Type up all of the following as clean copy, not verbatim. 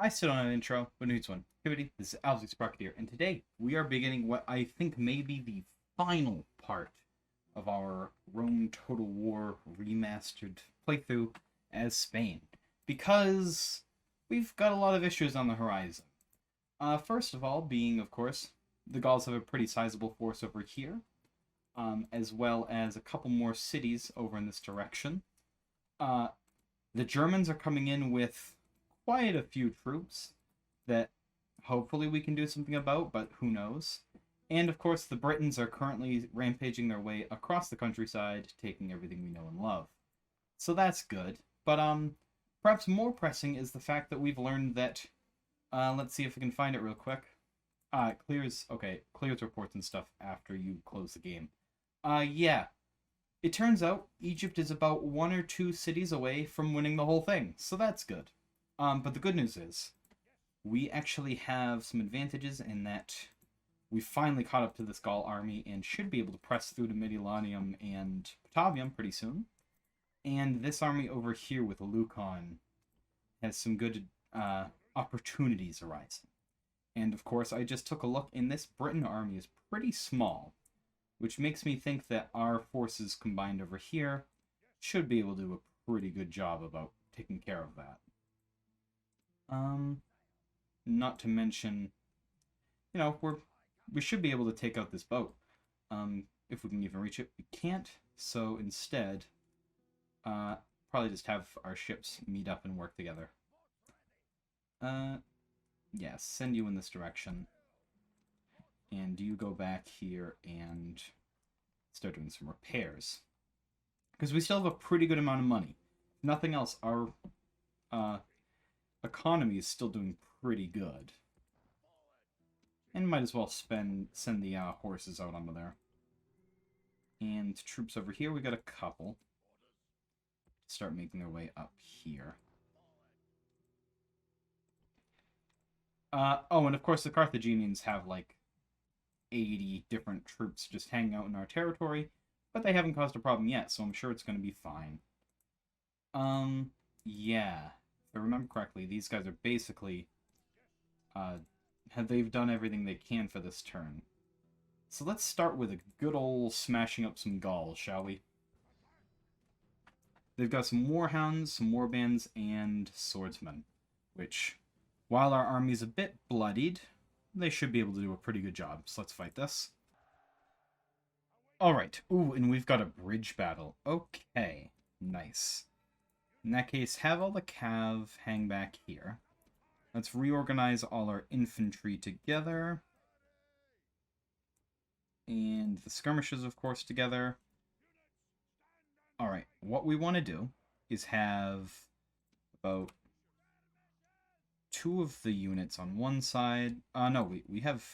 I still don't have an intro, but news one. Everybody, this is Alex Sprocket here, and today we are beginning what I think may be the final part of our Rome Total War Remastered playthrough as Spain, because we've got a lot of issues on the horizon. First of all, being, of course, the Gauls have a pretty sizable force over here, as well as a couple more cities over in this direction. The Germans are coming in with quite a few troops that hopefully we can do something about, but who knows. And of course, the Britons are currently rampaging their way across the countryside, taking everything we know and love. So that's good. But perhaps more pressing is the fact that we've learned that let's see if we can find it real quick. It clears reports and stuff after you close the game. Yeah. It turns out Egypt is about 1 or 2 cities away from winning the whole thing, so that's good. But the good news is, we actually have some advantages in that we finally caught up to this Gaul army and should be able to press through to Mediolanum and Batavium pretty soon. And this army over here with Lucan has some good opportunities arising. And of course, I just took a look, and this Britain army is pretty small, which makes me think that our forces combined over here should be able to do a pretty good job about taking care of that. Not to mention, we should be able to take out this boat. If we can even reach it. We can't, so instead, probably just have our ships meet up and work together. Yeah, send you in this direction. And you go back here and start doing some repairs. Because we still have a pretty good amount of money. If nothing else, our economy is still doing pretty good. And might as well send the horses out onto there. And troops over here, we got a couple. Start making their way up here. Oh, and of course the Carthaginians have like 80 different troops just hanging out in our territory, but they haven't caused a problem yet, so I'm sure it's going to be fine. Yeah. If I remember correctly, these guys are basically, they've done everything they can for this turn. So let's start with a good old smashing up some Gauls, shall we? They've got some warhounds, some warbands, and swordsmen, which, while our army's a bit bloodied, they should be able to do a pretty good job. So let's fight this. Alright. Ooh, and we've got a bridge battle. Okay. Nice. In that case, have all the cav hang back here. Let's reorganize all our infantry together. And the skirmishers, of course, together. Alright, what we want to do is have about 2 of the units on one side. No, we have...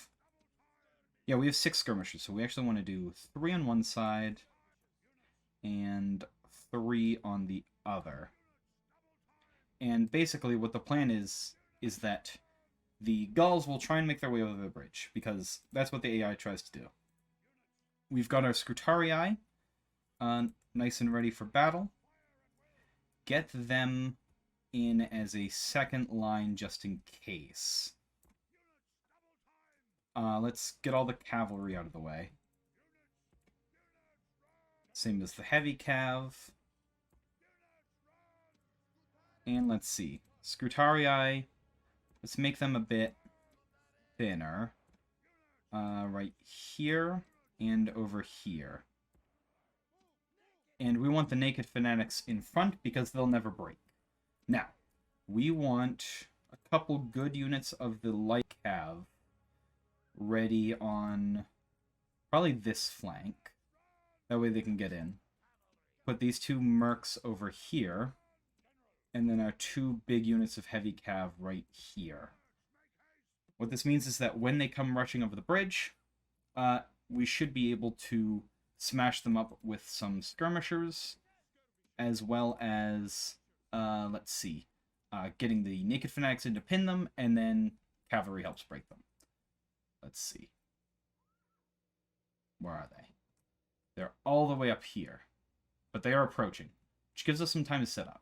Yeah, we have 6 skirmishers, so we actually want to do 3 on one side and 3 on the other. And basically what the plan is that the Gauls will try and make their way over the bridge, because that's what the AI tries to do. We've got our Scrutarii, nice and ready for battle. Get them in as a second line just in case. Let's get all the cavalry out of the way. Same as the heavy cav. And let's see. Scrutarii, let's make them a bit thinner. Right here and over here. And we want the naked fanatics in front because they'll never break. Now, we want a couple good units of the light cav ready on probably this flank. That way they can get in. Put these 2 mercs over here. And then our 2 big units of heavy cav right here. What this means is that when they come rushing over the bridge, we should be able to smash them up with some skirmishers, as well as, let's see, getting the naked fanatics in to pin them, and then cavalry helps break them. Let's see. Where are they? They're all the way up here, but they are approaching, which gives us some time to set up.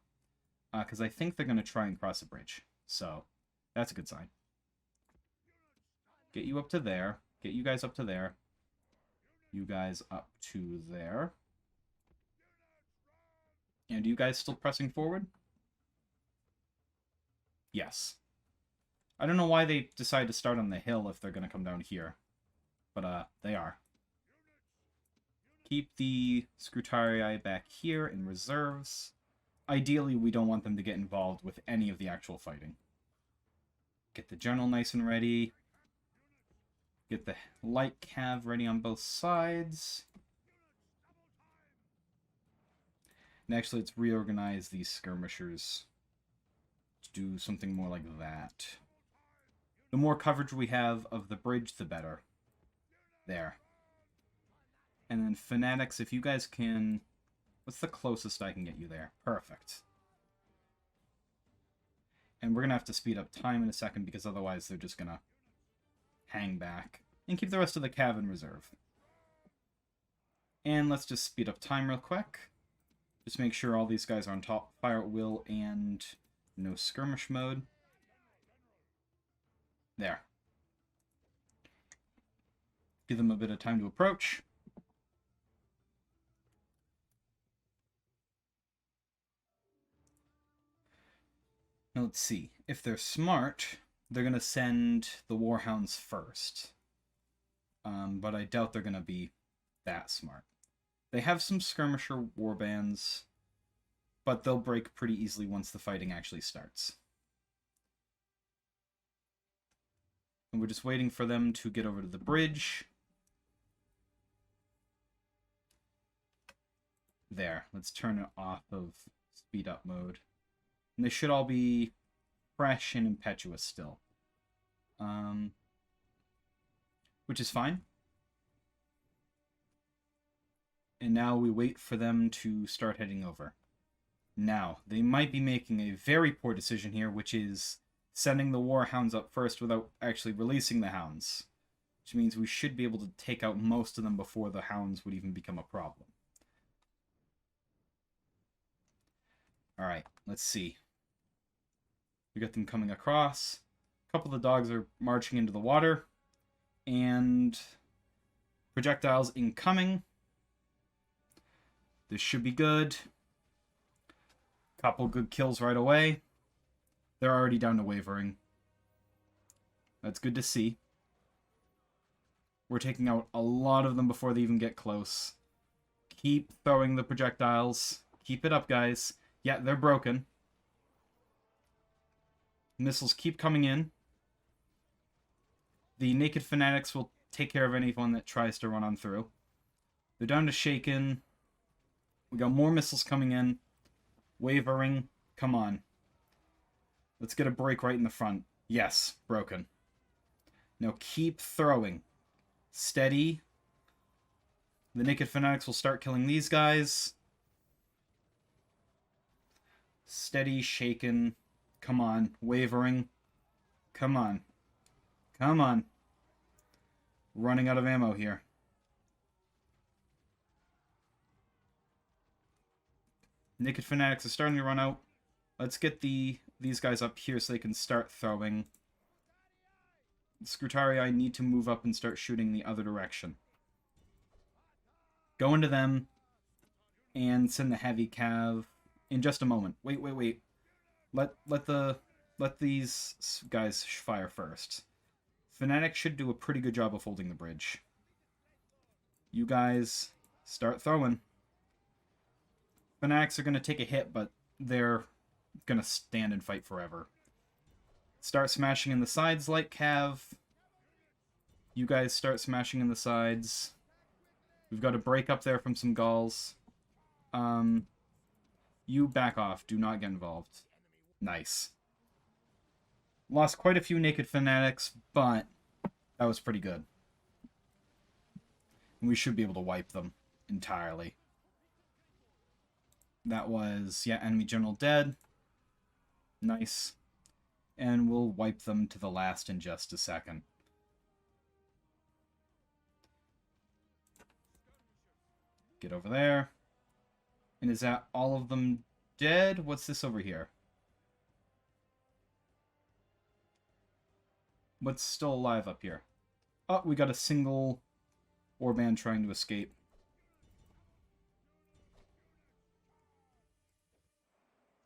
Because I think they're going to try and cross the bridge. So, That's a good sign. Get you up to there. Get you guys up to there. You guys up to there. And you guys still pressing forward? Yes. I don't know why they decide to start on the hill if they're going to come down here. But, they are. Keep the Scrutarii back here in reserves. Ideally, we don't want them to get involved with any of the actual fighting. Get the general nice and ready. Get the light cav ready on both sides. And actually, let's reorganize these skirmishers to do something more like that. The more coverage we have of the bridge, the better. There. And then fanatics, if you guys can... What's the closest I can get you there? Perfect. And we're going to have to speed up time in a second because otherwise they're just going to hang back. And keep the rest of the cav in reserve. And let's just speed up time real quick. Just make sure all these guys are on top, fire at will, and no skirmish mode. There. Give them a bit of time to approach. Now let's see. If they're smart, they're going to send the Warhounds first. But I doubt they're going to be that smart. They have some skirmisher warbands, but they'll break pretty easily once the fighting actually starts. And we're just waiting for them to get over to the bridge. There. Let's turn it off of speed up mode. And they should all be fresh and impetuous still. Which is fine. And now we wait for them to start heading over. Now, they might be making a very poor decision here, which is sending the Warhounds up first without actually releasing the Hounds. Which means we should be able to take out most of them before the Hounds would even become a problem. Alright, let's see. We got them coming across. A couple of the dogs are marching into the water. And projectiles incoming. This should be good. Couple good kills right away. They're already down to wavering. That's good to see. We're taking out a lot of them before they even get close. Keep throwing the projectiles. Keep it up, guys. Yeah, they're broken. Missiles keep coming in. The naked fanatics will take care of anyone that tries to run on through. They're down to shaken. We got more missiles coming in. Wavering. Come on. Let's get a break right in the front. Yes, broken. Now keep throwing. Steady. The naked fanatics will start killing these guys. Steady, shaken. Come on. Wavering. Come on. Come on. Running out of ammo here. Naked fanatics are starting to run out. Let's get these guys up here so they can start throwing. Scrutarii need to move up and start shooting the other direction. Go into them and send the heavy cav in just a moment. Wait. Let these guys fire first. Fanatic should do a pretty good job of holding the bridge. You guys start throwing. Fanatics are going to take a hit, but they're going to stand and fight forever. Start smashing in the sides like cav. You guys start smashing in the sides. We've got a break up there from some Gauls. You back off. Do not get involved. Nice. Lost quite a few naked fanatics, but that was pretty good. And we should be able to wipe them entirely. That was, yeah, enemy general dead. Nice. And we'll wipe them to the last in just a second. Get over there. And is that all of them dead? What's this over here? What's still alive up here? Oh, we got a single warband trying to escape.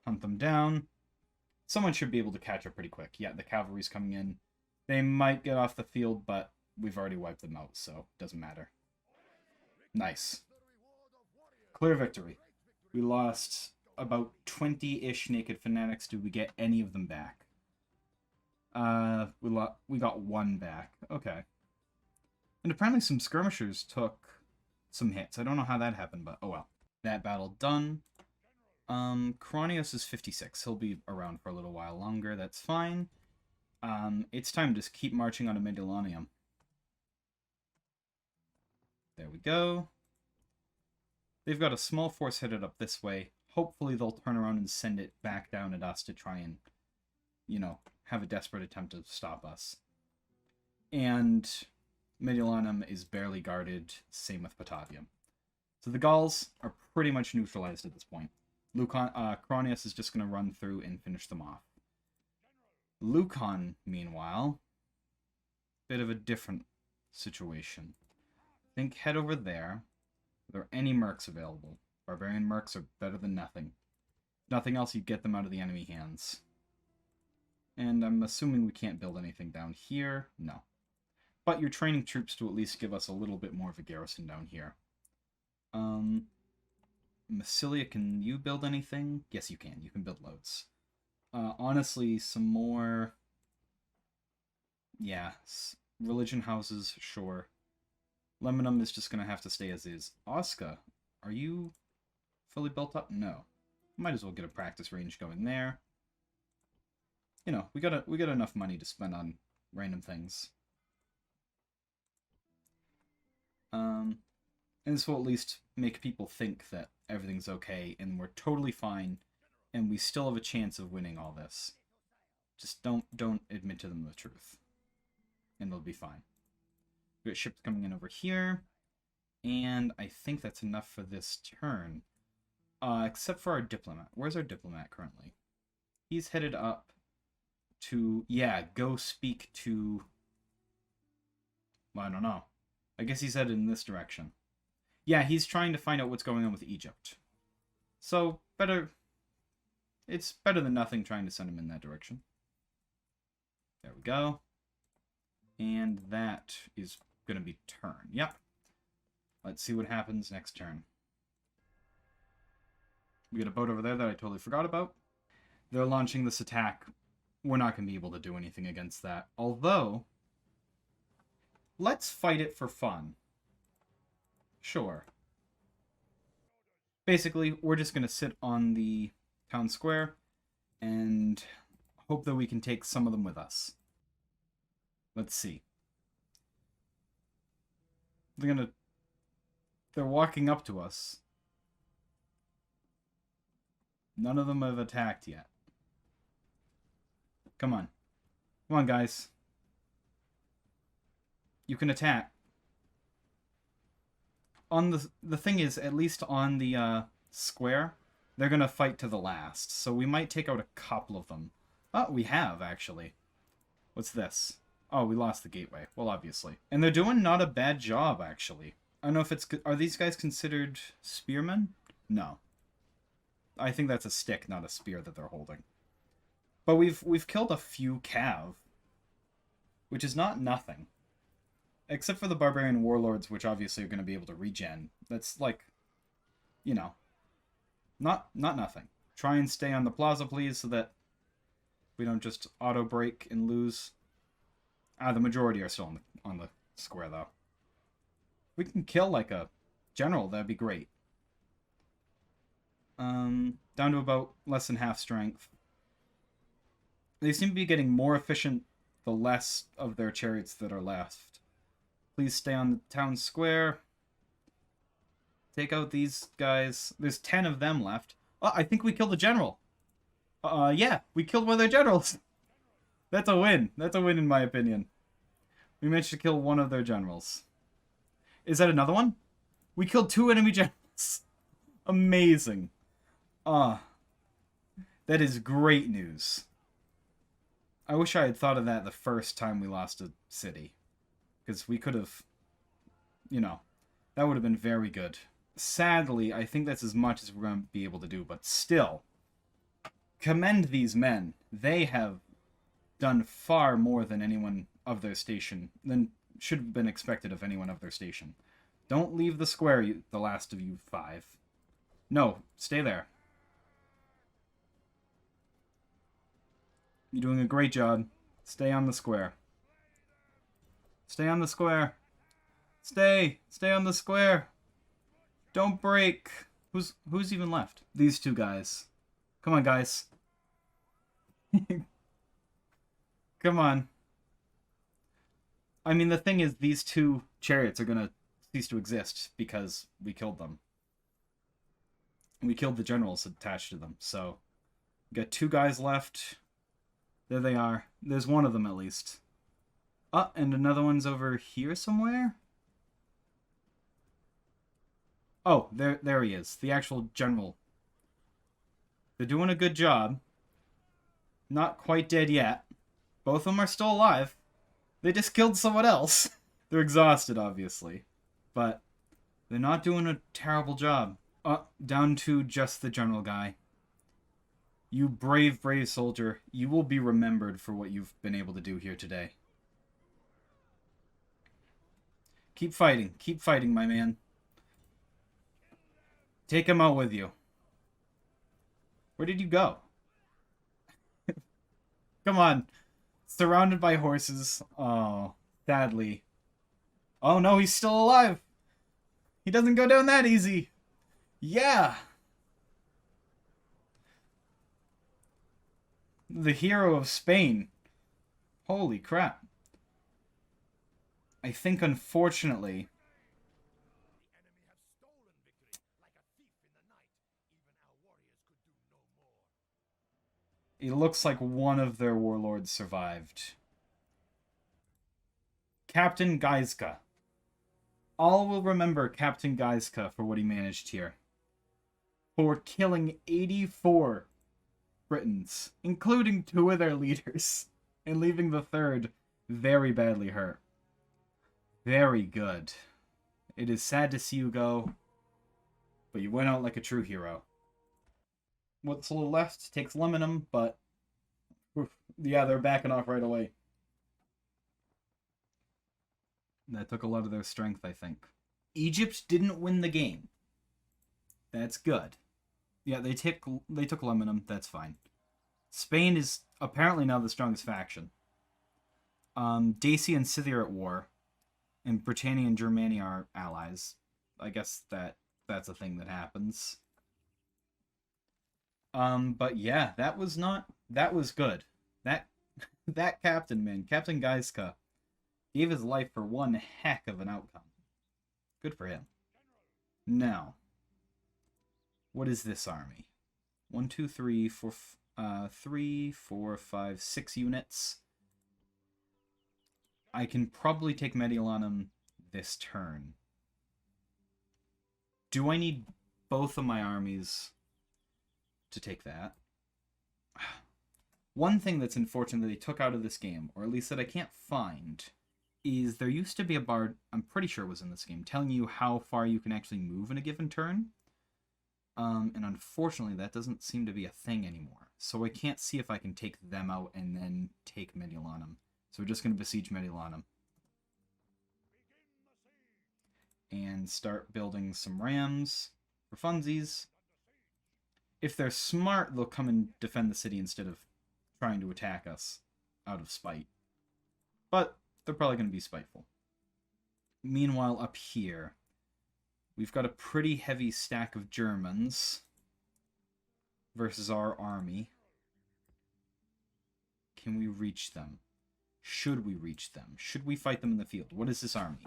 Hunt them down. Someone should be able to catch up pretty quick. Yeah, the cavalry's coming in. They might get off the field, but we've already wiped them out, so it doesn't matter. Nice. Clear victory. We lost about 20-ish naked fanatics. Did we get any of them back? We got one back. Okay. And apparently some skirmishers took some hits. I don't know how that happened, but oh well. That battle done. Cronius is 56. He'll be around for a little while longer. That's fine. It's time to just keep marching on a Mediolanum. There we go. They've got a small force headed up this way. Hopefully they'll turn around and send it back down at us to try and, you know, have a desperate attempt to stop us. And Mediolanum is barely guarded. Same with Patavium. So the Gauls are pretty much neutralized at this point. Cronius is just going to run through and finish them off. Lucan, meanwhile, bit of a different situation. I think head over there. Are there any mercs available? Barbarian mercs are better than nothing. Nothing else, you get them out of the enemy hands. And I'm assuming we can't build anything down here. No. But you're training troops to at least give us a little bit more of a garrison down here. Massilia, can you build anything? Yes, you can. You can build loads. Honestly, some more... Yeah, religion houses, sure. Lemanum is just going to have to stay as is. Osca, are you fully built up? No. Might as well get a practice range going there. You know, we got enough money to spend on random things. And this will at least make people think that everything's okay and we're totally fine and we still have a chance of winning all this. Just don't admit to them the truth. And they'll be fine. We got ships coming in over here. And I think that's enough for this turn. Except for our diplomat. Where's our diplomat currently? He's headed up to... Yeah, go speak to... Well, I don't know. I guess he's headed in this direction. Yeah, he's trying to find out what's going on with Egypt. So, better... It's better than nothing trying to send him in that direction. There we go. And that is going to be turn. Yep. Let's see what happens next turn. We got a boat over there that I totally forgot about. They're launching this attack. We're not going to be able to do anything against that. Although, let's fight it for fun. Sure. Basically, we're just going to sit on the town square and hope that we can take some of them with us. Let's see. They're walking up to us. None of them have attacked yet. Come on. Come on, guys. You can attack. On the thing is, at least on the square, they're going to fight to the last. So we might take out a couple of them. Oh, we have, actually. What's this? Oh, we lost the gateway. Well, obviously. And they're doing not a bad job, actually. I don't know if it's... Are these guys considered spearmen? No. I think that's a stick, not a spear that they're holding. But we've killed a few cav. Which is not nothing. Except for the barbarian warlords, which obviously are going to be able to regen. That's like... You know. Not nothing. Try and stay on the plaza, please, so that we don't just auto-break and lose. The majority are still on the square, though. We can kill, like, a general. That'd be great. Down to about less than half strength. They seem to be getting more efficient the less of their chariots that are left. Please stay on the town square. Take out these guys. There's 10 of them left. Oh, I think we killed the general. Yeah, we killed one of their generals. That's a win. That's a win in my opinion. We managed to kill one of their generals. Is that another one? We killed 2 enemy generals. Amazing. That is great news. I wish I had thought of that the first time we lost a city. Because we could have, you know, that would have been very good. Sadly, I think that's as much as we're going to be able to do, but still, commend these men. They have done far more than anyone of their station, than should have been expected of anyone of their station. Don't leave the square, the last of you 5. No, stay there. You're doing a great job. Stay on the square. Stay on the square. Stay on the square. Don't break. Who's even left? These 2 guys. Come on, guys. Come on. I mean, the thing is, these 2 chariots are gonna cease to exist because we killed them. We killed the generals attached to them, so... We got 2 guys left. There they are. There's one of them, at least. Oh, and another one's over here somewhere? Oh, there he is. The actual general. They're doing a good job. Not quite dead yet. Both of them are still alive. They just killed someone else. They're exhausted, obviously. But they're not doing a terrible job. Down to just the general guy. You brave, brave soldier. You will be remembered for what you've been able to do here today. Keep fighting. Keep fighting, my man. Take him out with you. Where did you go? Come on. Surrounded by horses. Oh, sadly. Oh no, he's still alive. He doesn't go down that easy. Yeah. The hero of Spain. Holy crap. I think, unfortunately... It looks like one of their warlords survived. Captain Gaizka. All will remember Captain Gaizka for what he managed here. For killing 84 Britons, including 2 of their leaders, and leaving the 3rd very badly hurt. Very good. It is sad to see you go, but you went out like a true hero. What's left takes Lemonum, but yeah, they're backing off right away. That took a lot of their strength, I think. Egypt didn't win the game. That's good. Yeah, they took Lemonum. That's fine. Spain is apparently now the strongest faction. Dacia and Scythia are at war, and Britannia and Germania are allies. I guess that's a thing that happens. But yeah, that was good. That captain, man, Captain Gaizka, gave his life for one heck of an outcome. Good for him. Now, what is this army? 1, 2, 3, 4, 3, 4, 5, 6 units. I can probably take Mediolanum this turn. Do I need both of my armies to take that? One thing that's unfortunate that they took out of this game, or at least that I can't find, is there used to be a bar, I'm pretty sure it was in this game, telling you how far you can actually move in a given turn. And unfortunately, that doesn't seem to be a thing anymore. So I can't see if I can take them out and then take Mediolanum. So we're just going to besiege Mediolanum. And start building some rams for funsies. If they're smart, they'll come and defend the city instead of trying to attack us out of spite. But they're probably going to be spiteful. Meanwhile, up here, we've got a pretty heavy stack of Germans versus our army. Can we reach them? Should we reach them? Should we fight them in the field? What is this army?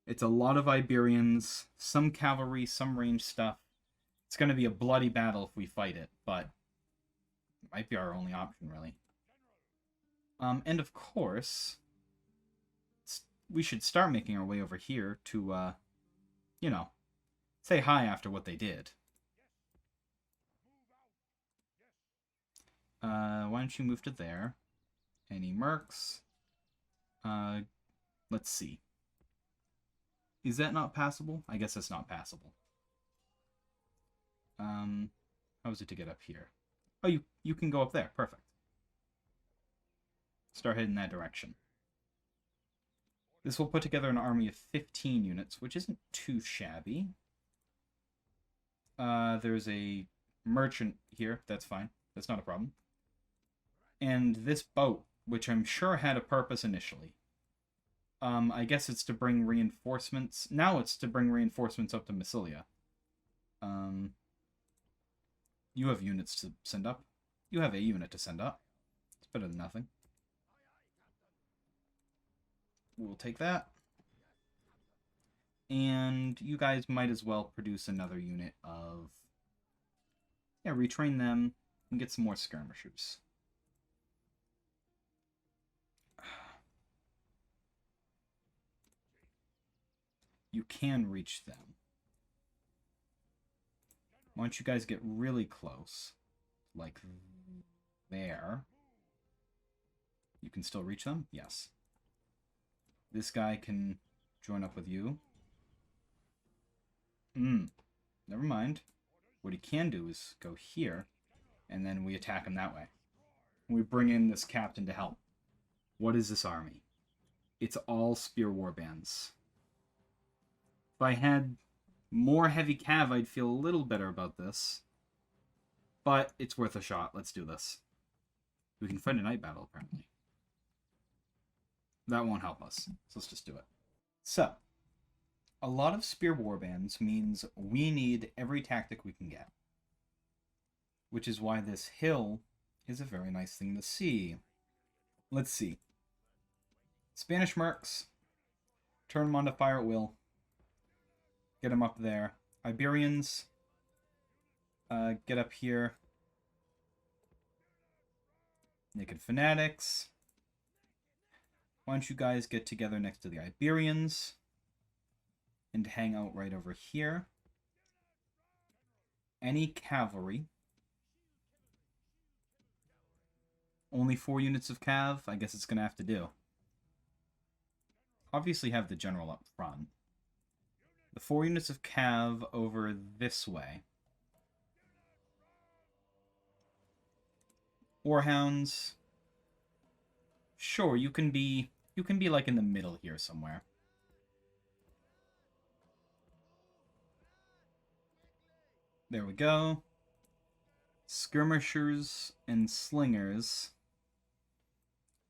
It's a lot of Iberians, some cavalry, some ranged stuff. It's going to be a bloody battle if we fight it, but it might be our only option, really. And of course, we should start making our way over here to, you know, say hi after what they did. Why don't you move to there? Any mercs? Let's see. Is that not passable? I guess it's not passable. How is it to get up here? Oh, you can go up there. Perfect. Start heading that direction. This will put together an army of 15 units, which isn't too shabby. There's a merchant here. That's fine. That's not a problem. And this boat, which I'm sure had a purpose initially. I guess it's to bring reinforcements. Now it's to bring reinforcements up to Massilia. You have units to send up. You have a unit to send up. It's better than nothing. We'll take that. And you guys might as well produce another unit of... Yeah, retrain them and get some more skirmishers. You can reach them. Once you guys get really close, like there, you can still reach them? Yes. This guy can join up with you. Never mind. What he can do is go here, and then we attack him that way. We bring in this captain to help. What is this army? It's all spear warbands. If I had more heavy cav, I'd feel a little better about this. But it's worth a shot. Let's do this. We can fight a night battle, apparently. That won't help us, so let's just do it. So, a lot of spear warbands means we need every tactic we can get. Which is why this hill is a very nice thing to see. Let's see. Spanish mercs. Turn them on to fire at will. Get them up there. Iberians. Get up here. Naked fanatics. Why don't you guys get together next to the Iberians and hang out right over here. Any cavalry. Only 4 units of cav? I guess it's going to have to do. Obviously have the general up front. The 4 units of cav over this way. Warhounds. Sure, you can be like in the middle here somewhere. There we go. Skirmishers and slingers.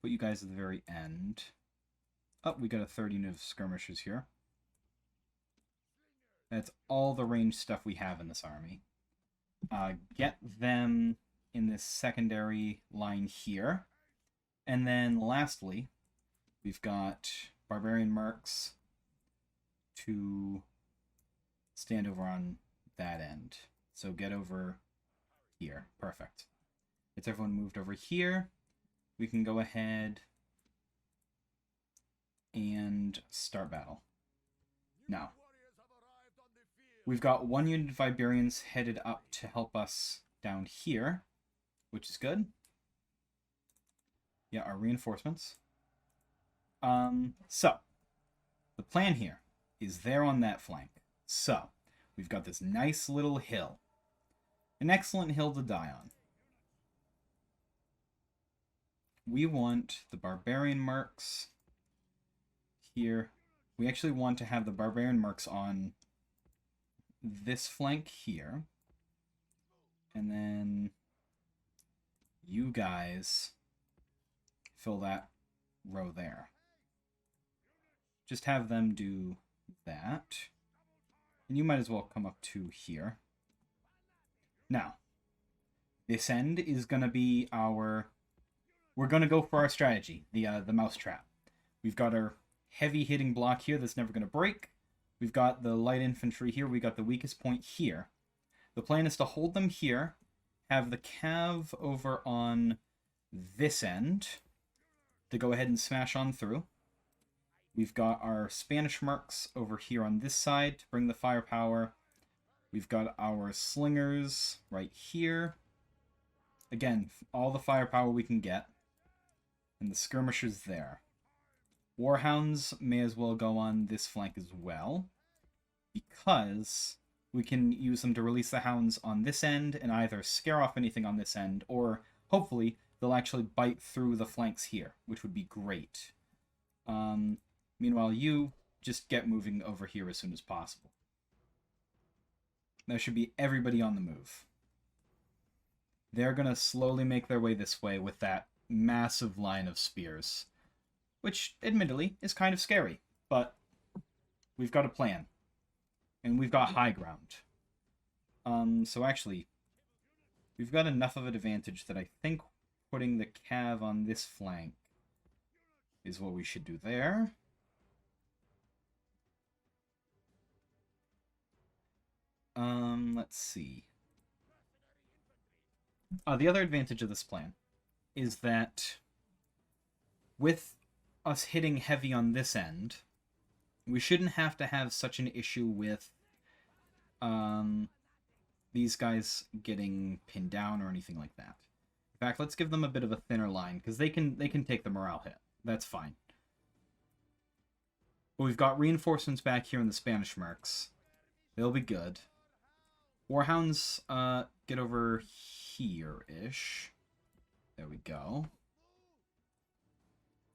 Put you guys at the very end. Oh, we got a 3rd unit of skirmishers here. That's all the ranged stuff we have in this army. Get them in this secondary line here. And then lastly, we've got barbarian mercs to stand over on that end. So get over here. Perfect. It's everyone moved over here. We can go ahead and start battle. Now, we've got 1 unit of Iberians headed up to help us down here, which is good. Yeah, our reinforcements. So, the plan here is there on that flank. So, we've got this nice little hill. An excellent hill to die on. We want the barbarian mercs here. We actually want to have the barbarian mercs on this flank here. And then you guys fill that row there. Just have them do that. And you might as well come up to here. Now, this end is going to be our... We're going to go for our strategy, the mousetrap. We've got our heavy hitting block here that's never going to break. We've got the light infantry here. We got the weakest point here. The plan is to hold them here, have the cav over on this end to go ahead and smash on through. We've got our Spanish mercs over here on this side to bring the firepower. We've got our slingers right here. Again, all the firepower we can get. And the skirmishers there. Warhounds may as well go on this flank as well, because we can use them to release the hounds on this end and either scare off anything on this end, or hopefully they'll actually bite through the flanks here, which would be great. Meanwhile, you just get moving over here as soon as possible. That should be everybody on the move. They're going to slowly make their way this way with that massive line of spears, which, admittedly, is kind of scary, but we've got a plan. And we've got high ground. So actually, we've got enough of an advantage that I think putting the cav on this flank is what we should do there. Let's see. The other advantage of this plan is that with us hitting heavy on this end, we shouldn't have to have such an issue with these guys getting pinned down or anything like that. In fact, let's give them a bit of a thinner line, because they can take the morale hit. That's fine. But we've got reinforcements back here in the Spanish mercs. They'll be good. Warhounds, get over here-ish. There we go.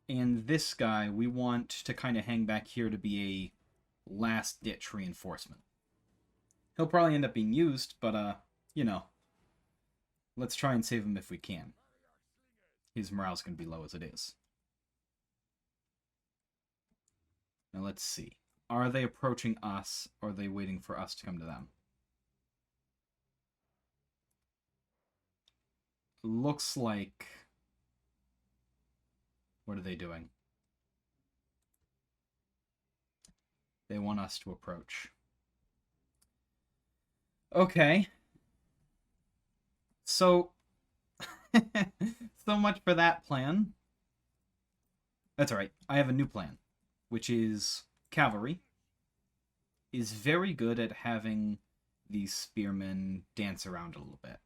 And this guy, we want to kind of hang back here to be a last-ditch reinforcement. He'll probably end up being used, but, you know, let's try and save him if we can. His morale's going to be low as it is. Now let's see. Are they approaching us, or are they waiting for us to come to them? Looks like... What are they doing? They want us to approach. Okay. So, so much for that plan. That's alright. I have a new plan, which is cavalry is very good at having these spearmen dance around a little bit.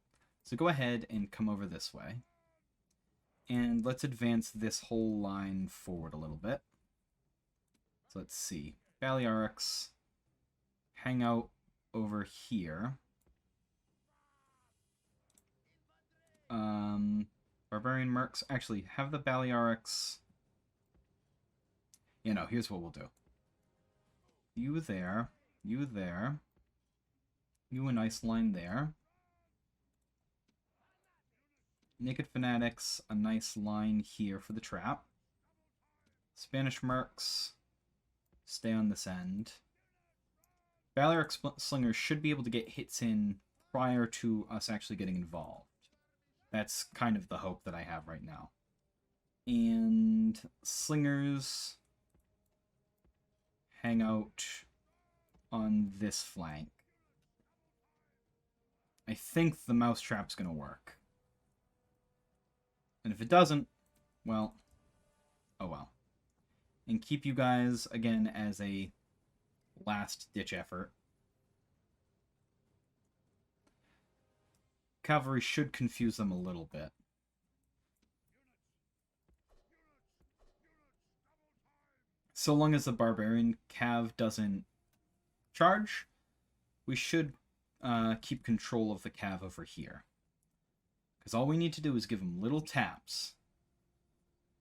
So go ahead and come over this way. And let's advance this whole line forward a little bit. So let's see. Balearics hang out over here. Barbarian mercs. Actually, have the Balearics... You know, here's what we'll do. You there. You there. You a nice line there. Naked Fanatics, a nice line here for the trap. Spanish mercs, stay on this end. Balearic slingers should be able to get hits in prior to us actually getting involved. That's kind of the hope that I have right now. And slingers hang out on this flank. I think the mousetrap's going to work. And if it doesn't, well, oh well. And keep you guys, again, as a last-ditch effort. Cavalry should confuse them a little bit. So long as the barbarian cav doesn't charge, we should keep control of the cav over here. Because all we need to do is give him little taps.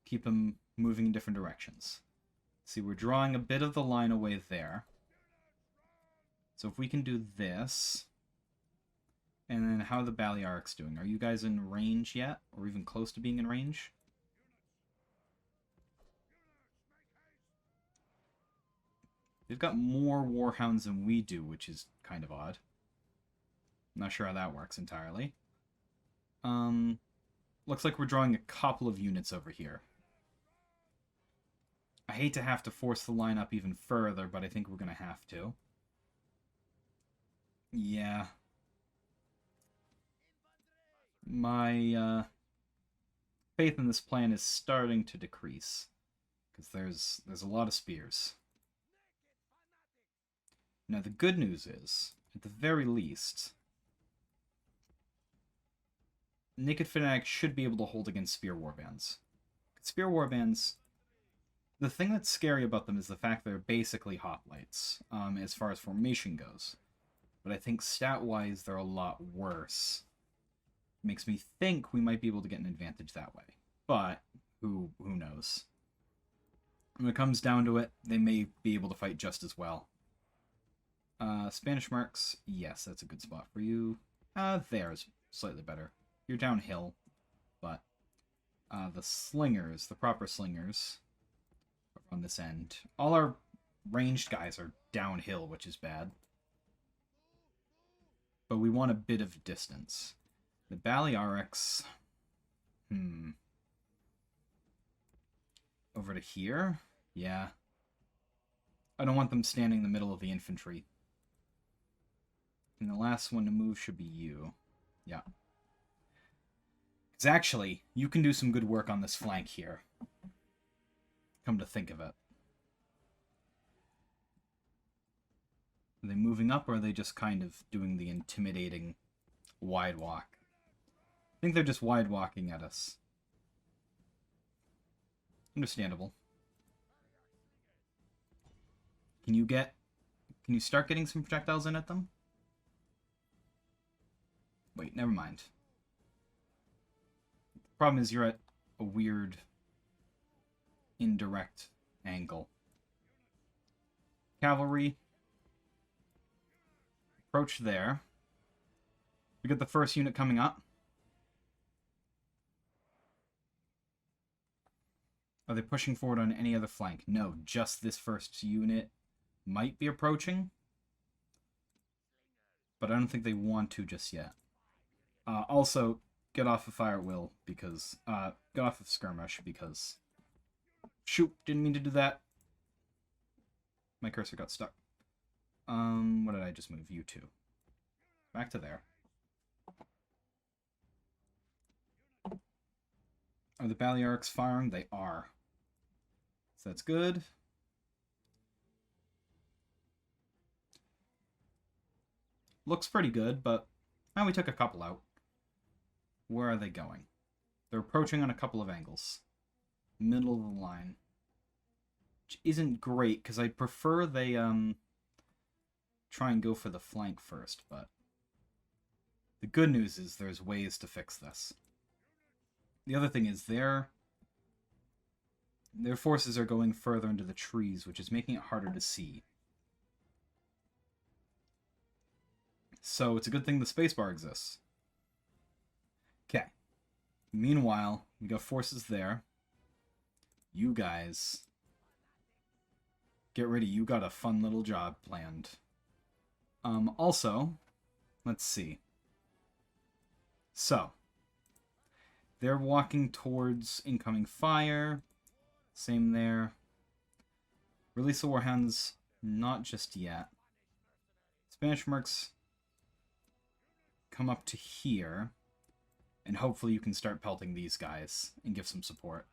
Keep him moving in different directions. See, we're drawing a bit of the line away there. So if we can do this... And then how are the Balearics doing? Are you guys in range yet? Or even close to being in range? They've got more Warhounds than we do, which is kind of odd. I'm not sure how that works entirely. Looks like we're drawing a couple of units over here. I hate to have to force the line up even further, but I think we're going to have to. Yeah. My faith in this plan is starting to decrease. Because there's a lot of spears. Now the good news is, at the very least... Naked Fanatic should be able to hold against spear warbands. Spear warbands, the thing that's scary about them is the fact they're basically hoplites, as far as formation goes. But I think stat-wise, they're a lot worse. Makes me think we might be able to get an advantage that way. But, who knows? When it comes down to it, they may be able to fight just as well. Spanish marks, yes, that's a good spot for you. There's slightly better. You're downhill, but the slingers, the proper slingers, are on this end. All our ranged guys are downhill, which is bad. But we want a bit of distance. The Balearics... Over to here? Yeah. I don't want them standing in the middle of the infantry. And the last one to move should be you. Yeah. Because actually, you can do some good work on this flank here. Come to think of it. Are they moving up, or are they just kind of doing the intimidating wide walk? I think they're just wide walking at us. Understandable. Can you start getting some projectiles in at them? Wait, never mind. The problem is you're at a weird indirect angle. Cavalry. Approach there. We got the first unit coming up. Are they pushing forward on any other flank? No, just this first unit might be approaching. But I don't think they want to just yet. Also, get off of fire at will, because... get off of skirmish, because... Shoot, didn't mean to do that. My cursor got stuck. What did I just move? You two. Back to there. Are the Balearics firing? They are. So that's good. Looks pretty good, but we took a couple out. Where are they going? They're approaching on a couple of angles. Middle of the line. Which isn't great, because I prefer they try and go for the flank first, but the good news is there's ways to fix this. The other thing is their forces are going further into the trees, which is making it harder to see. So it's a good thing the spacebar exists. Okay. Meanwhile, we got forces there. You guys, get ready. You got a fun little job planned. Also, let's see. So, they're walking towards incoming fire. Same there. Release the Warhounds, not just yet. Spanish marks come up to here, and hopefully you can start pelting these guys and give some support.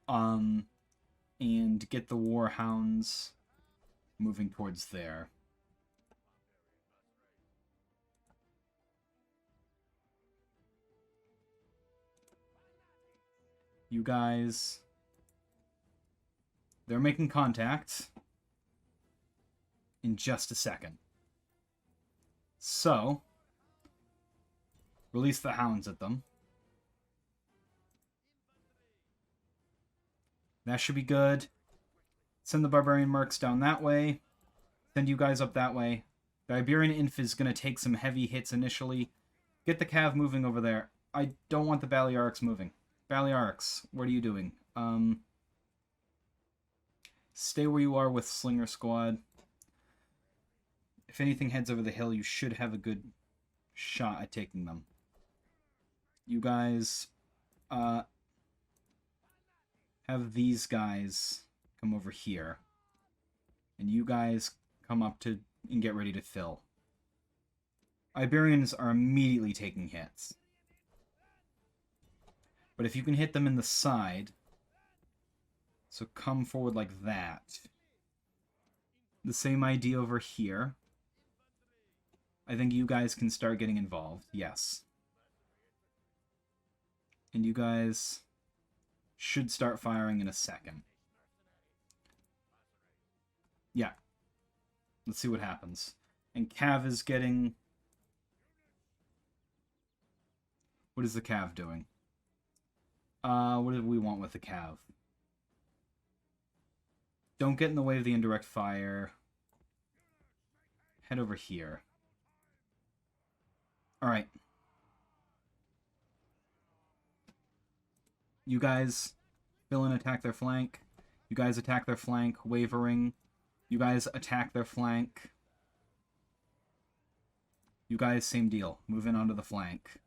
And get the Warhounds moving towards there. You guys, they're making contact in just a second. So, release the hounds at them. That should be good. Send the barbarian mercs down that way. Send you guys up that way. The Iberian Inf is going to take some heavy hits initially. Get the Cav moving over there. I don't want the Balearics moving. Balearics, what are you doing? Stay where you are with Slinger Squad. If anything heads over the hill, you should have a good shot at taking them. You guys, have these guys come over here. And you guys come up to and get ready to fill. Iberians are immediately taking hits. But if you can hit them in the side, so come forward like that. The same idea over here. I think you guys can start getting involved. Yes. And you guys should start firing in a second. Yeah. Let's see what happens. And Cav is getting... What is the Cav doing? What did we want with the Cav? Don't get in the way of the indirect fire. Head over here. Alright. You guys fill in, attack their flank. You guys attack their flank, wavering. You guys attack their flank. You guys, same deal. Move in onto the flank.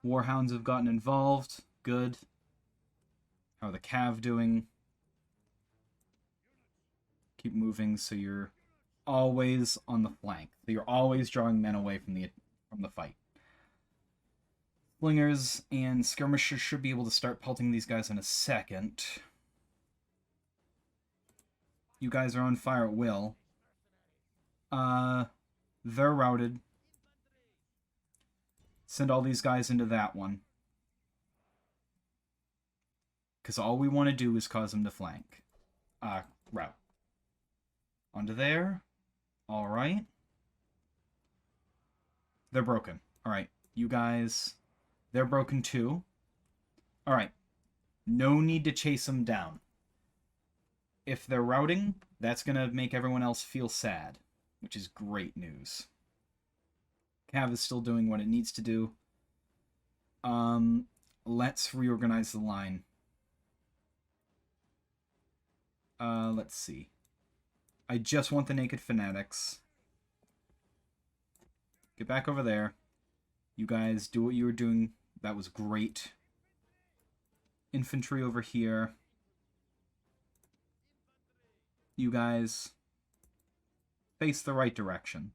Warhounds have gotten involved. Good. How are the Cav doing? Keep moving so you're always on the flank. So you're always drawing men away from the fight. Slingers and skirmishers should be able to start pelting these guys in a second. You guys are on fire at will. They're routed. Send all these guys into that one. Because all we want to do is cause them to flank. Route. Onto there. Alright. They're broken. Alright. You guys... They're broken too. Alright. No need to chase them down. If they're routing, that's going to make everyone else feel sad. Which is great news. Cav is still doing what it needs to do. Let's reorganize the line. Let's see. I just want the naked fanatics. Get back over there. You guys do what you were doing. That was great. Infantry over here. You guys face the right direction.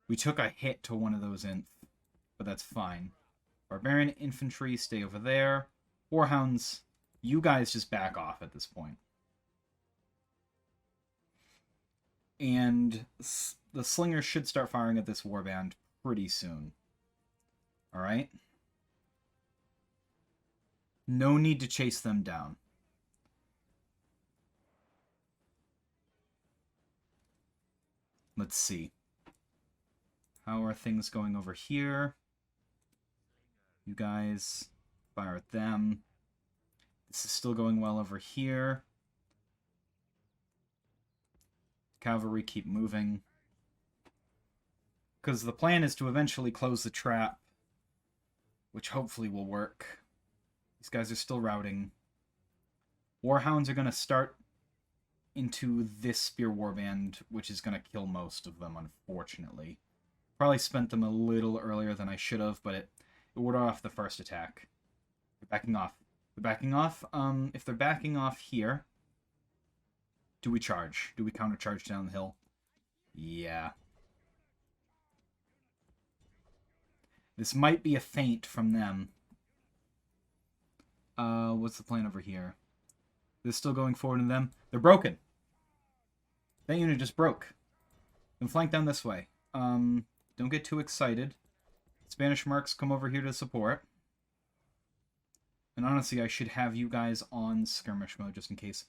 We took a hit to one of those inf, but that's fine. Barbarian infantry, stay over there. Warhounds, you guys just back off at this point. And the slingers should start firing at this warband pretty soon. Alright? No need to chase them down. Let's see. How are things going over here? You guys fire at them. This is still going well over here. Cavalry keep moving. Because the plan is to eventually close the trap, which hopefully will work. These guys are still routing. Warhounds are going to start into this spear warband, which is going to kill most of them, unfortunately. Probably spent them a little earlier than I should have, but it warded off the first attack. They're backing off. They're backing off. If they're backing off here, do we charge? Do we countercharge down the hill? Yeah. This might be a feint from them. What's the plan over here? They're still going forward in them. They're broken. That unit just broke. Then flank down this way. Don't get too excited. Spanish marks come over here to support. And honestly, I should have you guys on skirmish mode just in case.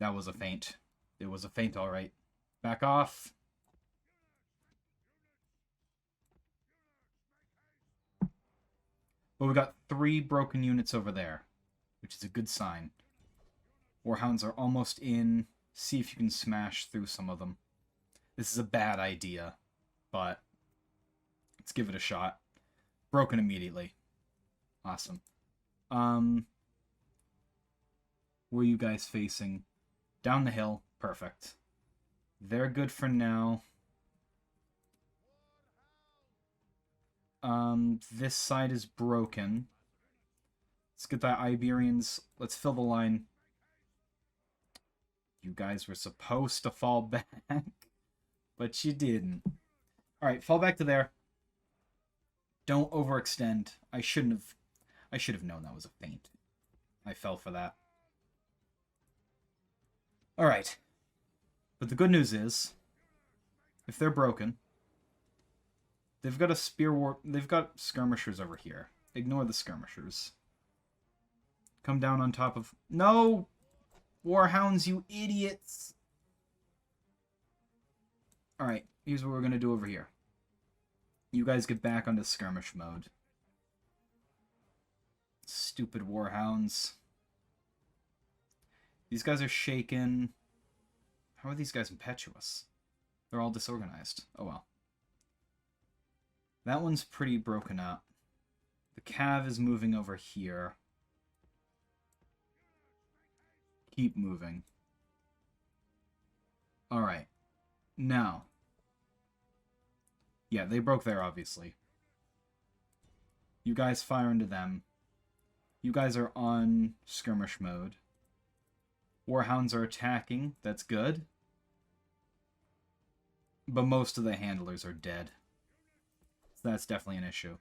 That was a feint. It was a feint, alright. Back off. But we got 3 broken units over there, which is a good sign. Warhounds are almost in. See if you can smash through some of them. This is a bad idea, but let's give it a shot. Broken immediately. Awesome. Where are you guys facing? Down the hill. Perfect. They're good for now. This side is broken. Let's get the Iberians. Let's fill the line. You guys were supposed to fall back, but you didn't. Alright, fall back to there. Don't overextend. I should have known that was a feint. I fell for that. Alright. But the good news is, if they're broken, They've got a spear war... They've got skirmishers over here. Ignore the skirmishers. Come down on top of... No! Warhounds, you idiots! Alright, here's what we're going to do over here. You guys get back onto skirmish mode. Stupid warhounds. These guys are shaken. How are these guys impetuous? They're all disorganized. Oh well. That one's pretty broken up. The cav is moving over here. Keep moving. Alright. Now. Yeah, they broke there, obviously. You guys fire into them. You guys are on skirmish mode. Warhounds are attacking. That's good. But most of the handlers are dead. So that's definitely an issue.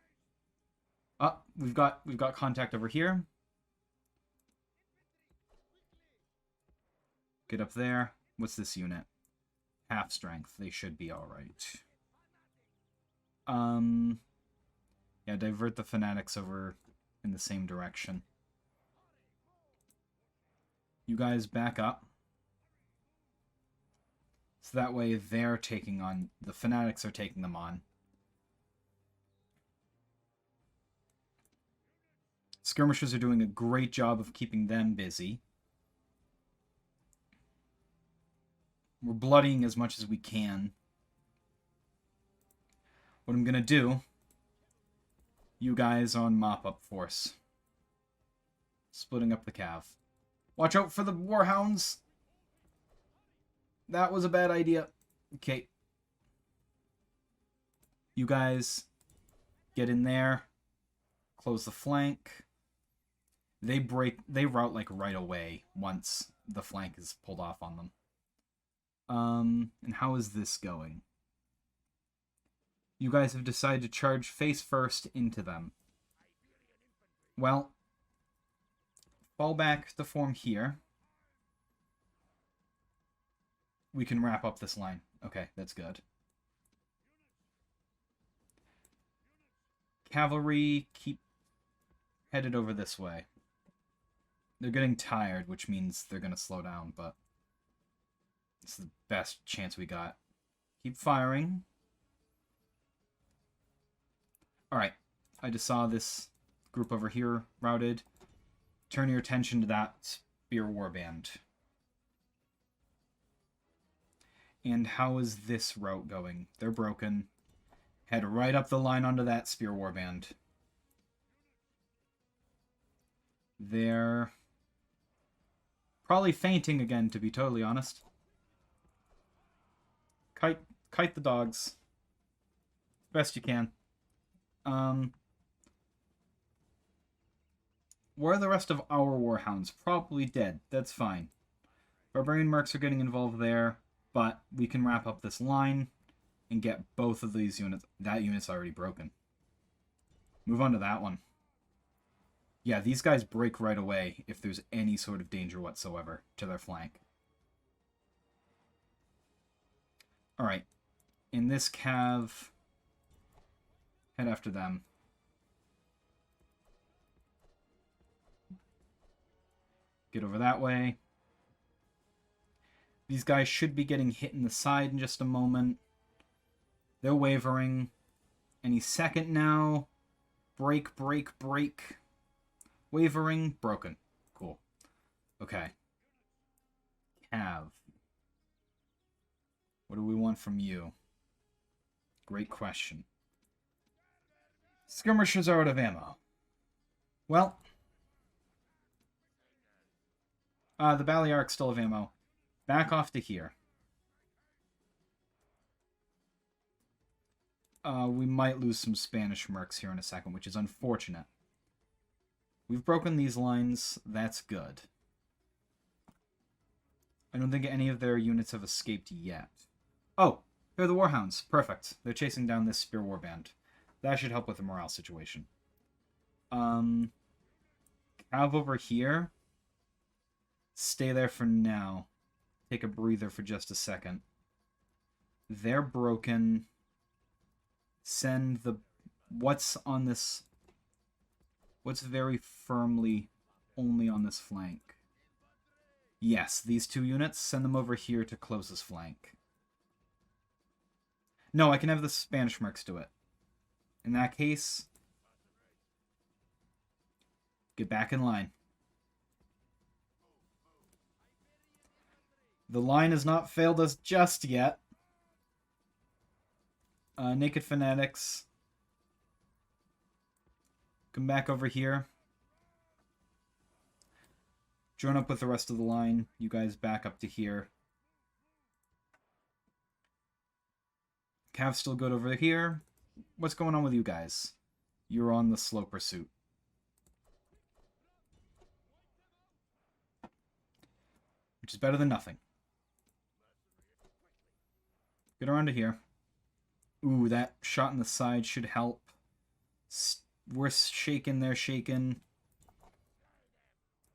Oh, we've got contact over here. Get up there. What's this unit? Half strength. They should be alright. Yeah, divert the fanatics over in the same direction. You guys back up. So that way they're taking on... The fanatics are taking them on. Skirmishers are doing a great job of keeping them busy. We're bloodying as much as we can. What I'm going to do... You guys on mop-up force. Splitting up the cav. Watch out for the warhounds! That was a bad idea. Okay. You guys get in there. Close the flank. They rout like right away once the flank is pulled off on them. And how is this going? You guys have decided to charge face first into them. Well, fall back to form here. We can wrap up this line. Okay, that's good. Cavalry, keep headed over this way. They're getting tired, which means they're going to slow down, but it's the best chance we got. Keep firing. Alright, I just saw this group over here routed. Turn your attention to that spear warband. And how is this route going? They're broken. Head right up the line onto that spear warband. They're probably fainting again, to be totally honest. Kite the dogs. Best you can. Where are the rest of our warhounds? Probably dead. That's fine. Barbarian mercs are getting involved there, but we can wrap up this line and get both of these units. That unit's already broken. Move on to that one. Yeah, these guys break right away if there's any sort of danger whatsoever to their flank. Alright. In this cav, head after them. Get over that way. These guys should be getting hit in the side in just a moment. They're wavering. Any second now. Break, break, break. Wavering. Broken. Cool. Okay. Cav. What do we want from you? Great question. Skirmishers are out of ammo. Well. The Balearics still have ammo. Back off to here. We might lose some Spanish mercs here in a second, which is unfortunate. We've broken these lines. That's good. I don't think any of their units have escaped yet. Oh, they're the Warhounds. Perfect. They're chasing down this spear warband. That should help with the morale situation. Cav over here. Stay there for now. Take a breather for just a second. They're broken. send the... What's on this... What's very firmly only on this flank? Yes, these 2 units. Send them over here to close this flank. No, I can have the Spanish mercs do it. In that case, get back in line. The line has not failed us just yet. Naked Fanatics. Come back over here. Join up with the rest of the line. You guys back up to here. Cav's still good over here. What's going on with you guys? You're on the slow pursuit. Which is better than nothing. Get around to here. Ooh, that shot in the side should help. We're shaken, they're shaken.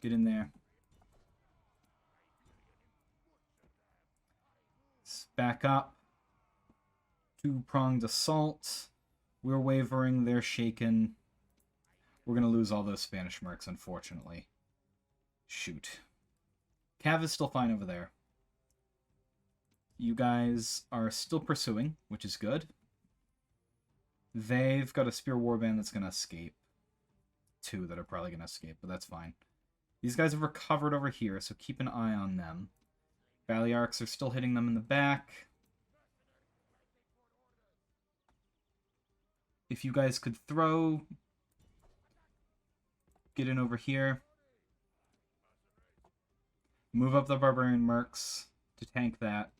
Get in there. Back up. 2-pronged assault. We're wavering, they're shaken. We're going to lose all those Spanish mercs, unfortunately. Shoot. Cav is still fine over there. You guys are still pursuing, which is good. They've got a spear warband that's going to escape. 2 that are probably going to escape, but that's fine. These guys have recovered over here, so keep an eye on them. Balearics are still hitting them in the back. If you guys could throw... Get in over here. Move up the Barbarian Mercs to tank that.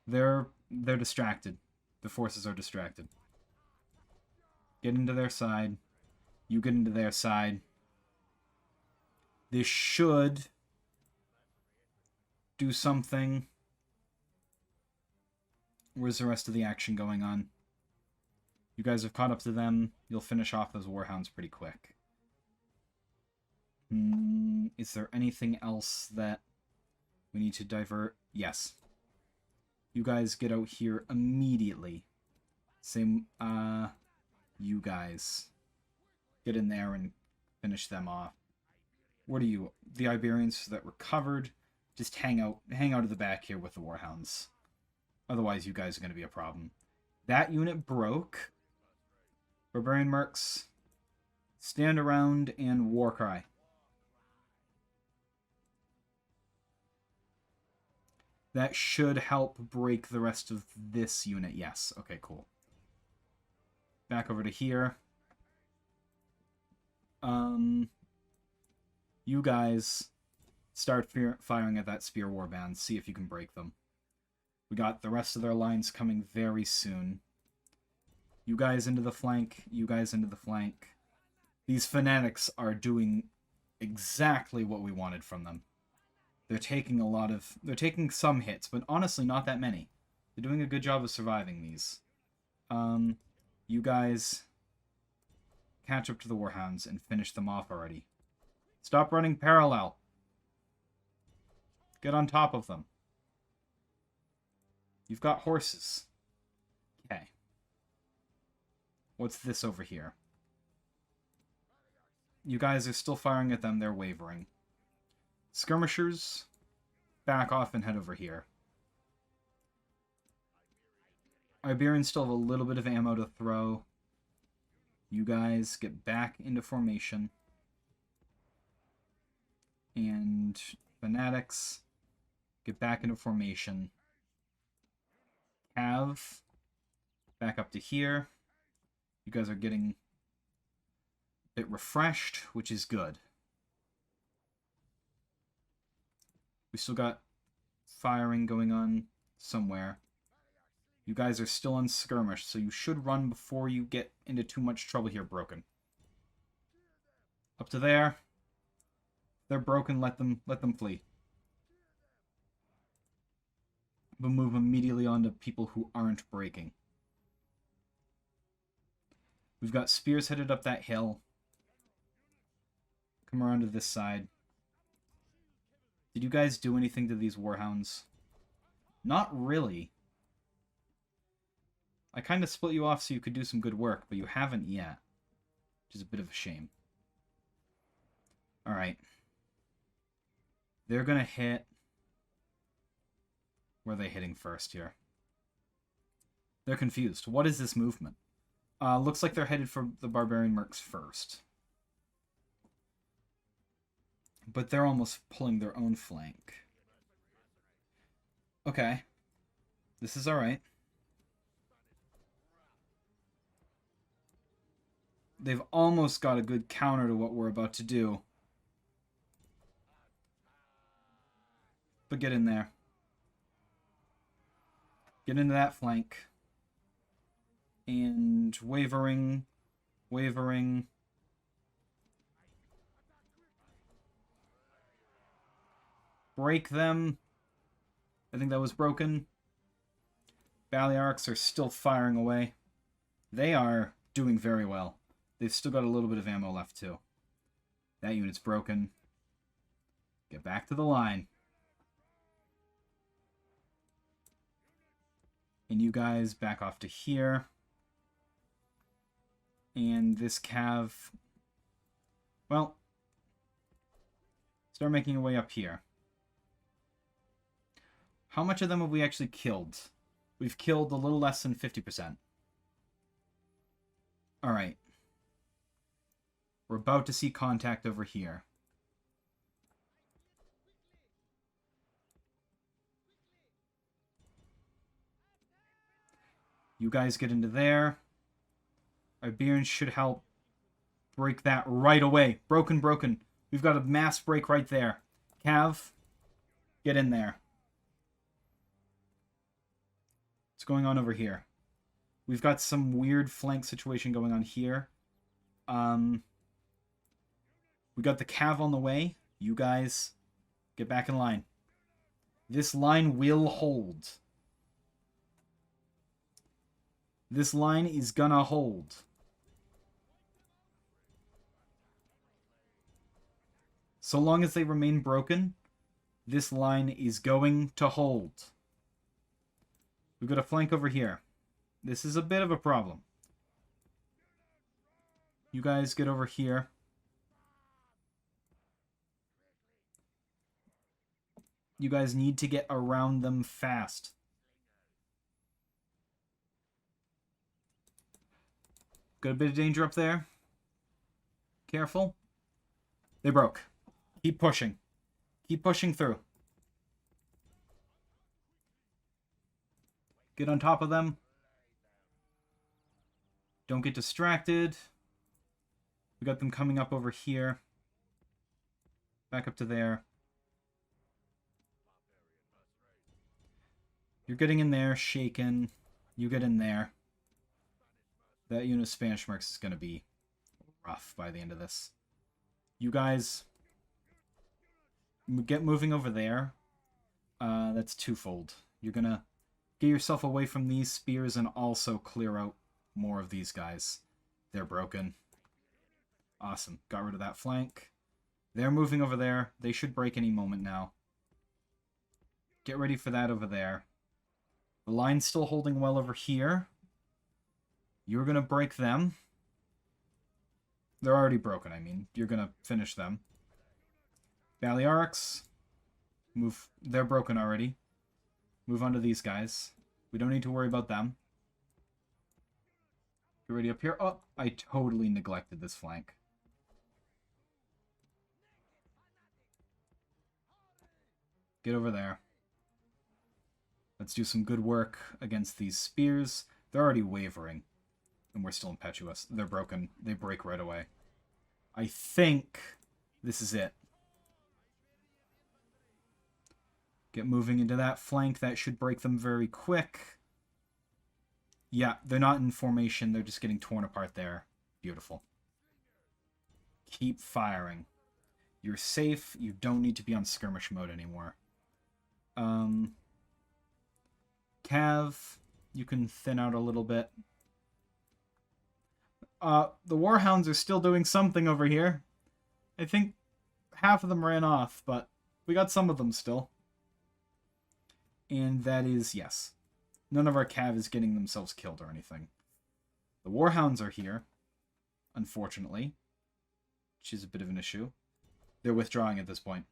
They're distracted. The forces are distracted. Get into their side. You get into their side. This should do something. Where's the rest of the action going on? You guys have caught up to them. You'll finish off those warhounds pretty quick. Is there anything else that we need to divert? Yes. You guys get out here immediately. Same, you guys. Get in there and finish them off. What are you? The Iberians that recovered. Just hang out at the back here with the warhounds. Otherwise, you guys are going to be a problem. That unit broke. Barbarian Mercs, stand around and war cry. That should help break the rest of this unit. Yes. Okay, cool. Back over to here. You guys start firing at that spear warband. See if you can break them. We got the rest of their lines coming very soon. You guys into the flank. You guys into the flank. These fanatics are doing exactly what we wanted from them. They're taking they're taking some hits, but honestly not that many. They're doing a good job of surviving these. You guys catch up to the warhounds and finish them off already. Stop running parallel. Get on top of them. You've got horses. Okay. What's this over here? You guys are still firing at them. They're wavering. Skirmishers, back off and head over here. Iberians still have a little bit of ammo to throw. You guys get back into formation. And fanatics, get back into formation. Cav, back up to here. You guys are getting a bit refreshed, which is good. We still got firing going on somewhere. You guys are still on skirmish, so you should run before you get into too much trouble here, broken. Up to there. They're broken, let them flee. But move immediately on to people who aren't breaking. We've got spears headed up that hill. Come around to this side. Did you guys do anything to these warhounds? Not really. I kind of split you off so you could do some good work, but you haven't yet. Which is a bit of a shame. Alright. They're going to hit... Where are they hitting first here? They're confused. What is this movement? Looks like they're headed for the Barbarian Mercs first. But they're almost pulling their own flank. Okay. This is alright. They've almost got a good counter to what we're about to do. But get in there. Get into that flank. And wavering. Wavering. Break them. I think that was broken. Balearics are still firing away. They are doing very well. They've still got a little bit of ammo left, too. That unit's broken. Get back to the line. And you guys back off to here. And this cav... Well, start making your way up here. How much of them have we actually killed? We've killed a little less than 50%. Alright. We're about to see contact over here. You guys get into there. Iberians should help break that right away. Broken, broken. We've got a mass break right there. Cav, get in there. What's going on over here? We've got some weird flank situation going on here. We got the Cav on the way. You guys, get back in line. This line will hold. This line is gonna hold. So long as they remain broken, this line is going to hold. We've got a flank over here. This is a bit of a problem. You guys get over here. You guys need to get around them fast. Got a bit of danger up there. Careful. They broke. Keep pushing. Keep pushing through. Get on top of them. Don't get distracted. We got them coming up over here. Back up to there. You're getting in there, shaken. You get in there. That unit of Spanish mercs is going to be rough by the end of this. You guys get moving over there. That's twofold. You're going to get yourself away from these spears and also clear out more of these guys. They're broken. Awesome. Got rid of that flank. They're moving over there. They should break any moment now. Get ready for that over there. The line's still holding well over here. You're going to break them. They're already broken, I mean. You're going to finish them. Balearics. Move. They're broken already. Move on to these guys. We don't need to worry about them. Get ready up here. Oh, I totally neglected this flank. Get over there. Let's do some good work against these spears. They're already wavering. And we're still impetuous. They're broken. They break right away. I think this is it. Get moving into that flank. That should break them very quick. Yeah, they're not in formation. They're just getting torn apart there. Beautiful. Keep firing. You're safe. You don't need to be on skirmish mode anymore. Cav, you can thin out a little bit. The Warhounds are still doing something over here. I think half of them ran off, but we got some of them still. And that is, yes. None of our cav is getting themselves killed or anything. The warhounds are here, unfortunately, which is a bit of an issue. They're withdrawing at this point.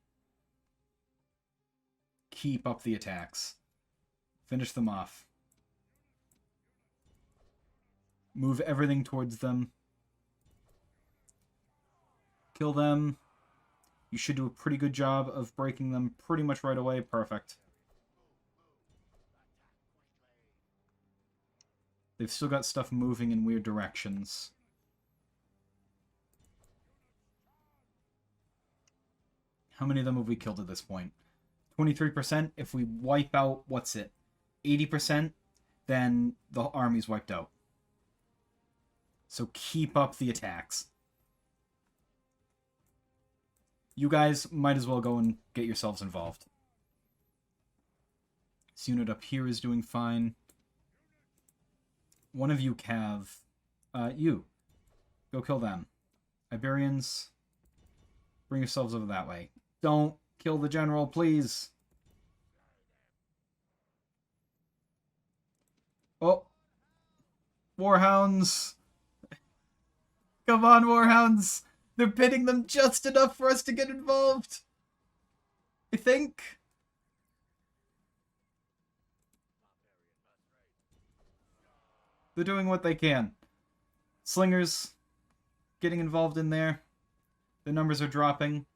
Keep up the attacks. Finish them off. Move everything towards them. Kill them. You should do a pretty good job of breaking them pretty much right away. Perfect. They've still got stuff moving in weird directions. How many of them have we killed at this point? 23%. If we wipe out, what's it? 80%, then the army's wiped out. So keep up the attacks. You guys might as well go and get yourselves involved. This unit up here is doing fine. One of you, Cav. You. Go kill them. Iberians, bring yourselves over that way. Don't kill the general, please. Oh. Warhounds. Come on, Warhounds. They're pitting them just enough for us to get involved. I think. They're doing what they can. Slingers getting involved in there. The numbers are dropping.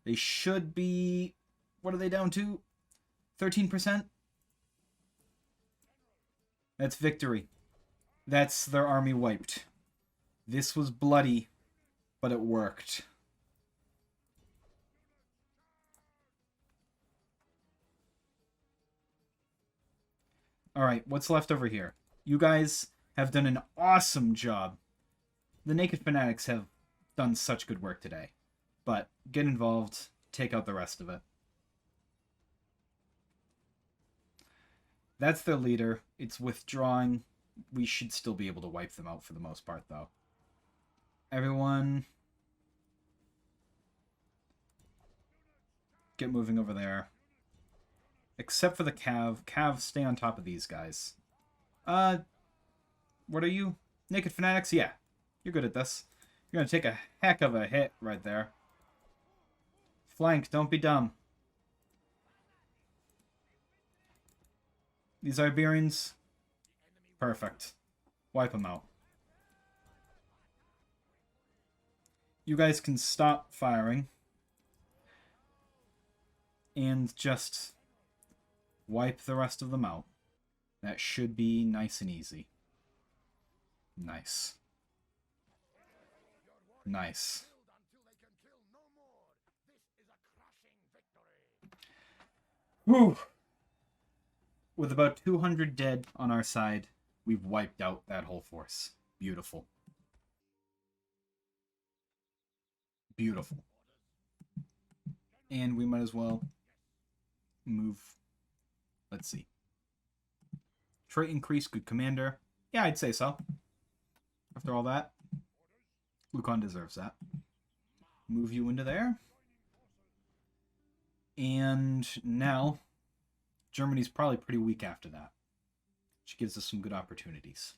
They should be... What are they down to? 13%? That's victory. That's their army wiped. This was bloody, but it worked. Alright, what's left over here? You guys have done an awesome job. The Naked Fanatics have done such good work today. But get involved, take out the rest of it. That's their leader. It's withdrawing. We should still be able to wipe them out for the most part, though. Everyone, get moving over there. Except for the Cav. Cav, stay on top of these guys. What are you? Naked Fanatics? Yeah, you're good at this. You're gonna take a heck of a hit right there. Flank, don't be dumb. These Iberians, perfect. Wipe them out. You guys can stop firing. And just wipe the rest of them out. That should be nice and easy. Nice. Nice. Whew. With about 200 dead on our side, we've wiped out that whole force. Beautiful. Beautiful. And we might as well move. Let's see. Trait increase, good commander. Yeah, I'd say so. After all that, Lucan deserves that. Move you into there. And now, Germany's probably pretty weak after that, which gives us some good opportunities.